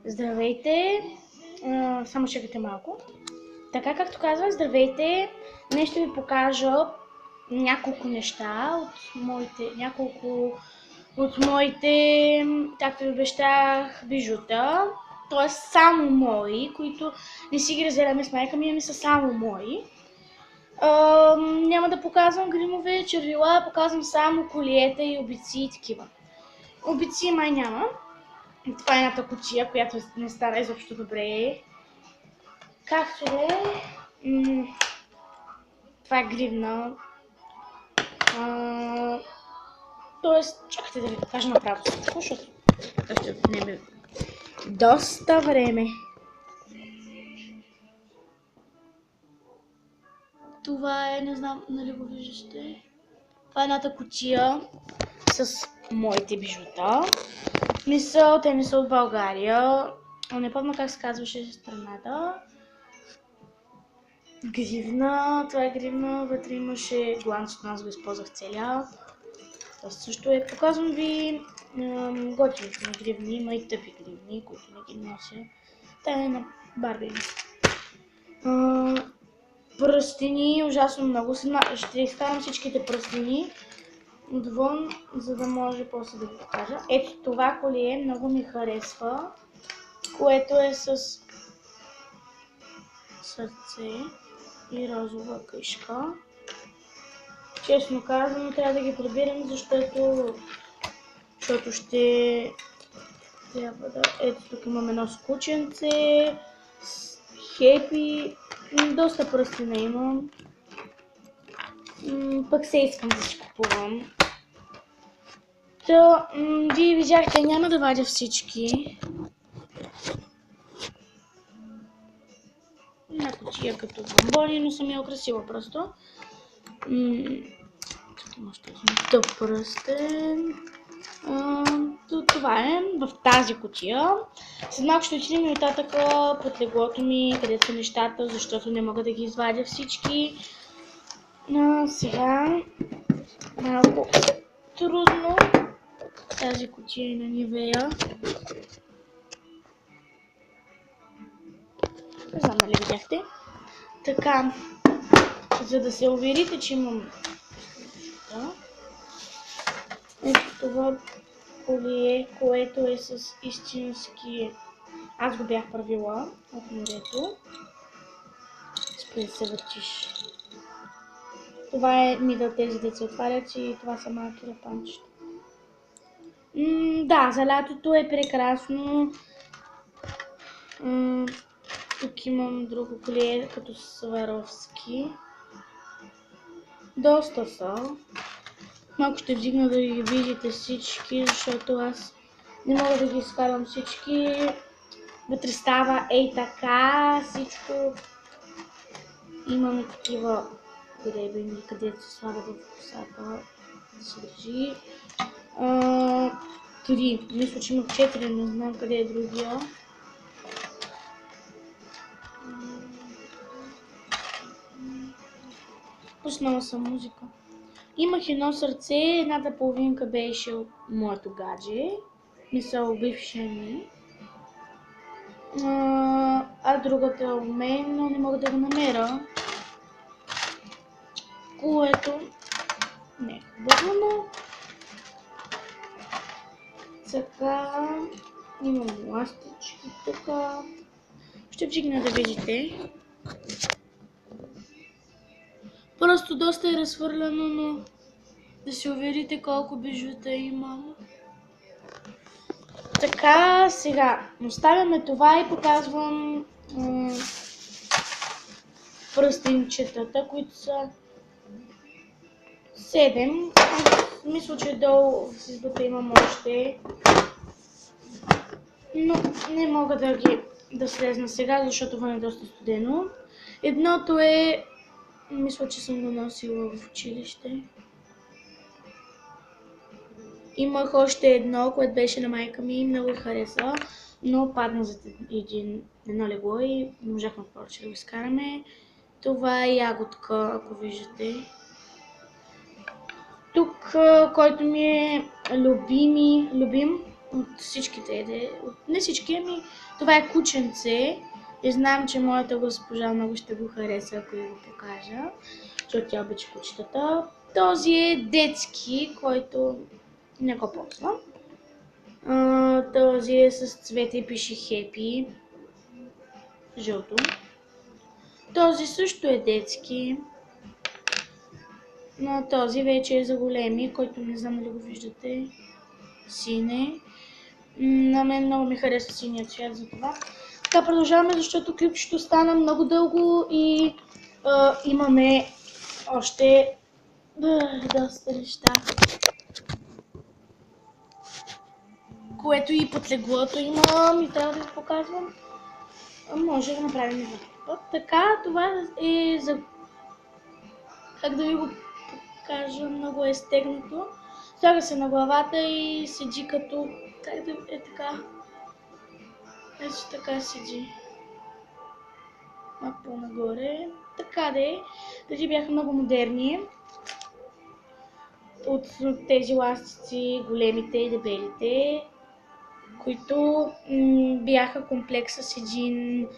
Здравейте! Само чакайте малко. Така както казвам, здравейте! Днес ще ви покажа няколко неща от моите, както ви обещах, бижута. Т.е. само мои, които не си ги разделяме с майка ми, ами са само мои. Няма да показвам гримове, червила, показвам само колиета и обици и такива. Обици май няма. Това е едната кутия, която не стара изобщо добре. Както да е. Това е гривна. Тоест, чакайте да ви покажа направо всичко, защото това ще отнеме доста време. Това е, не знам, нали го виждате. Това е едната кутия с моите бижута. Те не са от България. Не помня как се казваше страната. Гривна, това е гривна, вътре имаше гланцето, аз го използвах целия. Това също е. Показвам ви готините гривни, има и тъпи гривни, които не ги нося. Тая е на Барби. Пръстени, ужасно много. Ще изкарам всичките пръстени отвън, за да може после да ви покажа. Ето това колие много ми харесва, което е с сърце и розова къшка. Честно казано, трябва да ги прибирам, защото ще трябва да... Ето тук имам едно скученце, хепи, доста пръстена имам. Пък се искам да си купувам. Вие видяхте, няма да вадя всички. Една кутия като бомбони, но съм я украсила просто. Тук има още един тъп пръстен. Това е в тази кутия. След малко ще отидем нататък под леглото ми, където са нещата, защото не мога да ги извадя всички. Сега малко трудно. Тази кутия е на Нивея. Не знам дали видяхте. Така, за да се уверите, че имам ето това колие, което е с истински... Аз го бях правила от морето. Спри да се въртиш. Това е мидъл, тези да се отварят и това са малки лапанчета. Да, за лятото е прекрасно. Тук имам друго колие, като Сваровски. Доста са. Малко ще вдигна да ги видите всички, защото аз не мога да ги изкарвам всички. Вътре става ей така всичко. Имаме такива гребени, където се слагат в косата да се държи. 3. Мисля, че има 4, не знам къде е другия. Пуснала съм музика. Имах едно сърце, едната половинка беше от моето гадже, мисъл бившия ми, а другата е от мен, но не мога да го намеря, което не е хубаво, но така имам ластички тук, ще вдигна да видите. Просто доста е разхвърляно, но да се уверите колко бижута имам. Така, сега оставяме това и показвам пръстенчетата, които са 7. Мисля, че долу в избата имам още, но не мога да слезна сега, защото вън е доста студено. Едното е, мисля, че съм го носила в училище. Имах още едно, което беше на майка ми, много хареса, но падна за едно легло и не можахме повече да го изкараме. Това е ягодка, ако виждате. Тук, който ми е любим, от всичките. Не всички, ами това е кученце. И знам, че моята госпожа много ще го хареса, ако ви го покажа, защото тя обича кучетата. Този е детски, който не го ползвам. Този е с цвета и пише Happy. Жълто. Този също е детски. Но този вече е за големи, който не знам дали го виждате. Сине. На мен много ми харесва синия цвят за това. Така, продължаваме, защото клипчето стана много дълго и имаме още доста неща. Което и под леглото имам и трябва да ви показвам. Може да направим и за път. Така, това е за... Как да ви го покажа, много е стегнато. Слага се на главата и седи като... Как да е така? Ето така седи. Малко по-нагоре. Така да е. Преди бяха много модерни. От тези ластици, големите и дебелите, които бяха комплекс с един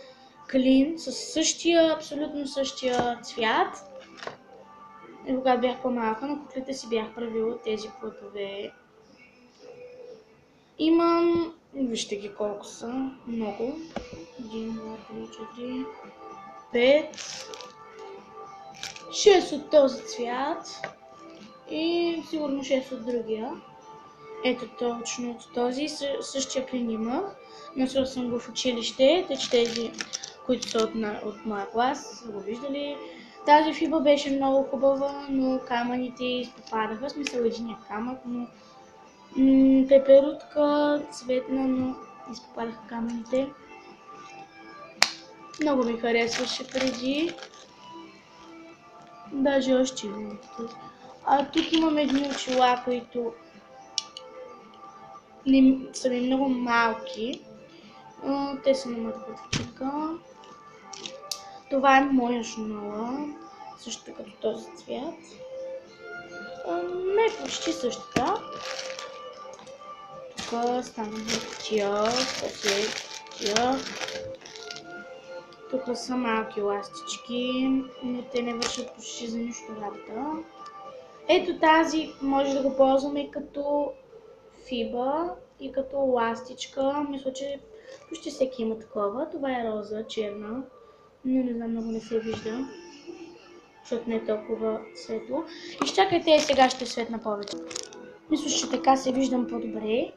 клин, с същия, абсолютно същия цвят. И когато бях по-малка, на куклите си бях правила тези плътове. Имам, вижте ги колко са, много. 1, 2, 3, 4, 5, 6 от този цвят и сигурно 6 от другия. Ето точно от този, същия клин има. Носила съм го в училище, тъй че тези, които са от моя клас, са го виждали. Тази фиба беше много хубава, но камъните изпопадаха, в смисъл единия камък, но пеперутка, цветна, но изпопадаха камъните. Много ми харесваше преди. Даже още имам. Тук имам едни очила, които са ми много малки. Те са на моята котичка. Това е моя шнула, също като този цвят. Не почти същата. Тук стана тия. Тук са малки ластички, но те не вършат почти за нищо работа. Ето тази може да го ползваме като фиба и като ластичка. Мисля, че почти всеки има такова. Това е роза, черна, но не знам, много не се вижда, защото не е толкова светло. Изчакайте, сега ще светна повече. Мисля, че така се виждам по-добре.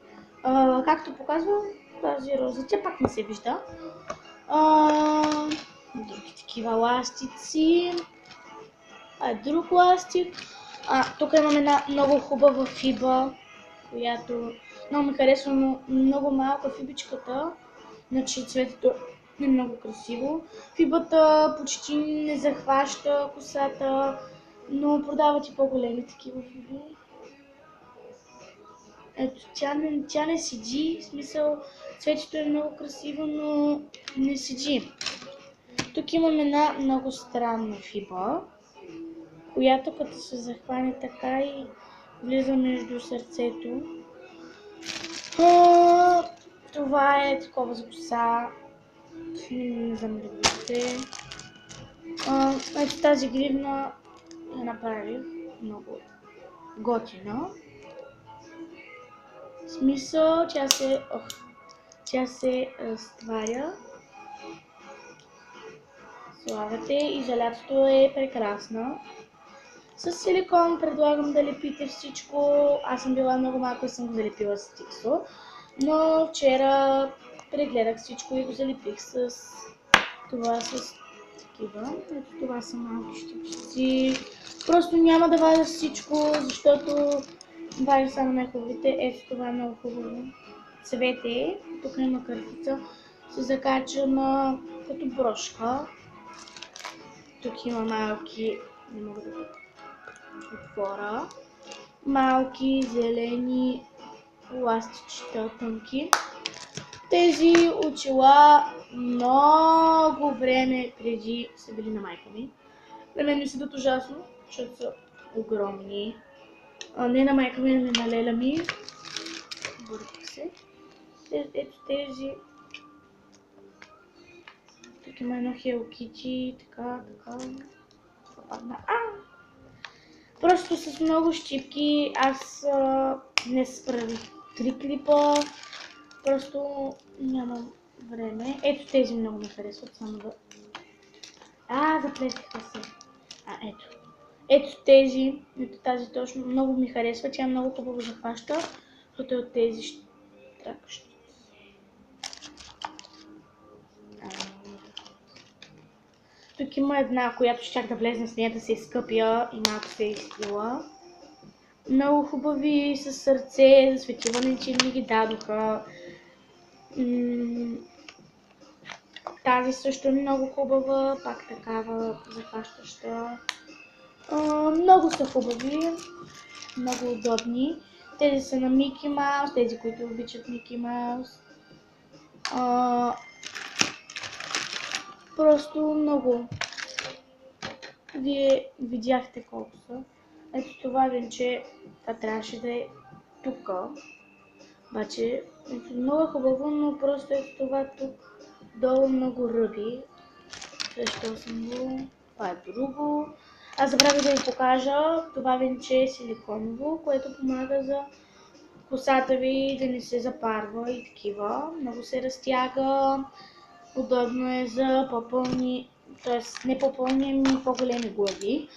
Както показвам, тази роза, тя пак не се вижда. Други такива ластици. Друг ластик. Тук имам една много хубава фиба, която много ми харесва, но много малка фибичката. Значи цветето е много красиво. Фибата почти не захваща косата, но продават и по-големи такива фиби. Ето, тя не седи, в смисъл цветето е много красиво, но не седи. Тук имам една много странна фиба, която като се захване така и влиза между сърцето. Това е такова за коса. Не знам да видите. Ето тази гривна я направих много готина. В смисъл, тя се разтваря. Слагате и за лятото е прекрасна. С силикон предлагам да лепите всичко. Аз съм била много малко и съм го залепила с тиксо. Но вчера прегледах всичко и го залепих с това, с такива. Ето това са малки щипчици. Просто няма да вадя всичко, защото вадя само най-хубавите. Ето това е много хубаво. Цвете. Тук има картица. Се закача на като брошка. Тук има малки, не мога да го отворя, малки зелени ластичета тънки. Тези очила много време преди са били на майка ми. На мен ми седат ужасно, защото са огромни. Не на майка ми, ами на леля ми. Бърках се. обаче. Ето тези. Тук има едно Hello Kitty, така. Просто с много щипки. Аз днес правих 3 клипа. Просто нямам време. Ето тези много ми харесват. Само да... заплетиха се. Ето. Ето тези. Ето тази точно много ми харесва. Тя много хубаво захваща. Защото е от тези штракащи. Тук има една, която щях да влезна с нея да се изкъпя и малко се е изтила. Много хубави с сърце, за светиване, ми ги дадоха. Тази също е много хубава, пак такава захващаща. Много са хубави, много удобни. Тези са на Мики Маус, тези, които обичат Мики Маус. Просто много. Вие видяхте колко са. Ето това венче, това трябваше да е тук. Обаче, много хубаво, но просто ето това тук долу много ръби. Защо съм го? Това е друго. Аз забравих да ви покажа. Това венче е силиконово, което помага за косата ви да не се запарва и такива. Много се разтяга. Удобно е за по-пълни, т.е. не по-пълни, ами по-големи глави.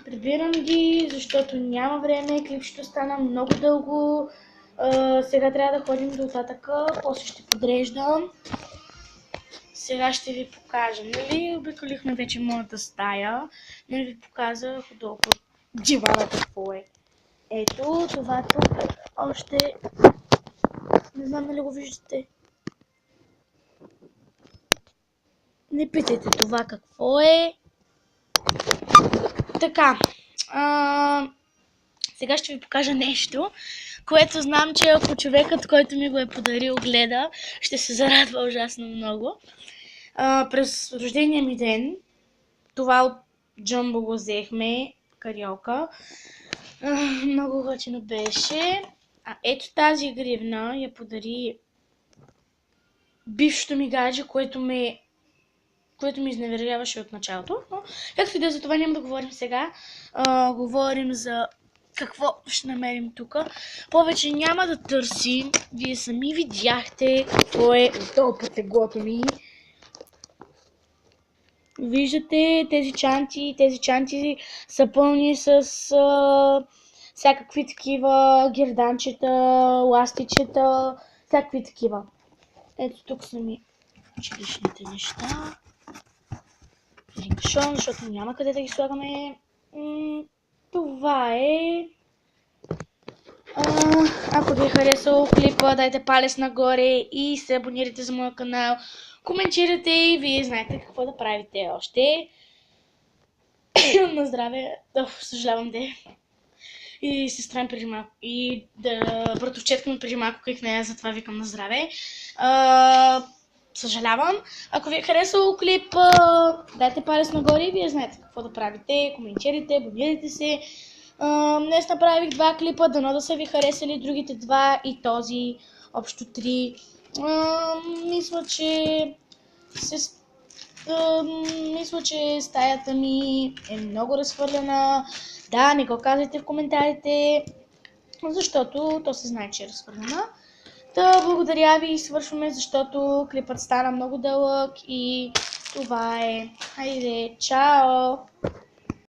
Прибирам ги, защото няма време, клипчето стана много дълго. Сега трябва да ходим до татъка, после ще подреждам. Сега ще ви покажа, нали? Обиколихме вече моята стая, но ви показах долу под дивана какво е. Ето, това тук още, не знам дали го виждате. Не питайте това какво е. Така, сега ще ви покажа нещо, което знам, че ако човекът, който ми го е подарил, гледа, ще се зарадва ужасно много. През рождения ми ден, това от Джамбо го взехме, кариолка. Много готино беше. Ето тази гривна я подари бившото ми гадже, което ми изневеряваше от началото. Но както и да е, за това няма да говорим сега. Говорим за какво ще намерим тук. Повече няма да търсим. Вие сами видяхте какво е отдолу по теглото ми. Виждате тези чанти. Тези чанти са пълни с всякакви такива герданчета, ластичета, всякакви такива. Ето тук са ми училищните неща. Един кашон, защото няма къде да ги слагаме. Това е. Ако ви е харесал клипа, дайте палец нагоре и се абонирайте за моя канал. Коментирайте и вие знаете какво да правите още. На здраве. Съжалявам де. И сестра ми преди малко. И братовчетка ми преди малко крик нея, затова викам на здраве. Съжалявам. Ако ви е харесал клип, дайте палец нагоре и вие знаете какво да правите. Коментирайте, абонирайте се. Днес направих 2 клипа, дано да са ви харесали другите 2 и този, общо 3. Мисля, че стаята ми е много разхвърлена. Да, не го казвайте в коментарите, защото то се знае, че е разхвърлена. Благодаря ви и свършваме, защото клипът стана много дълъг и това е. Хайде, чао!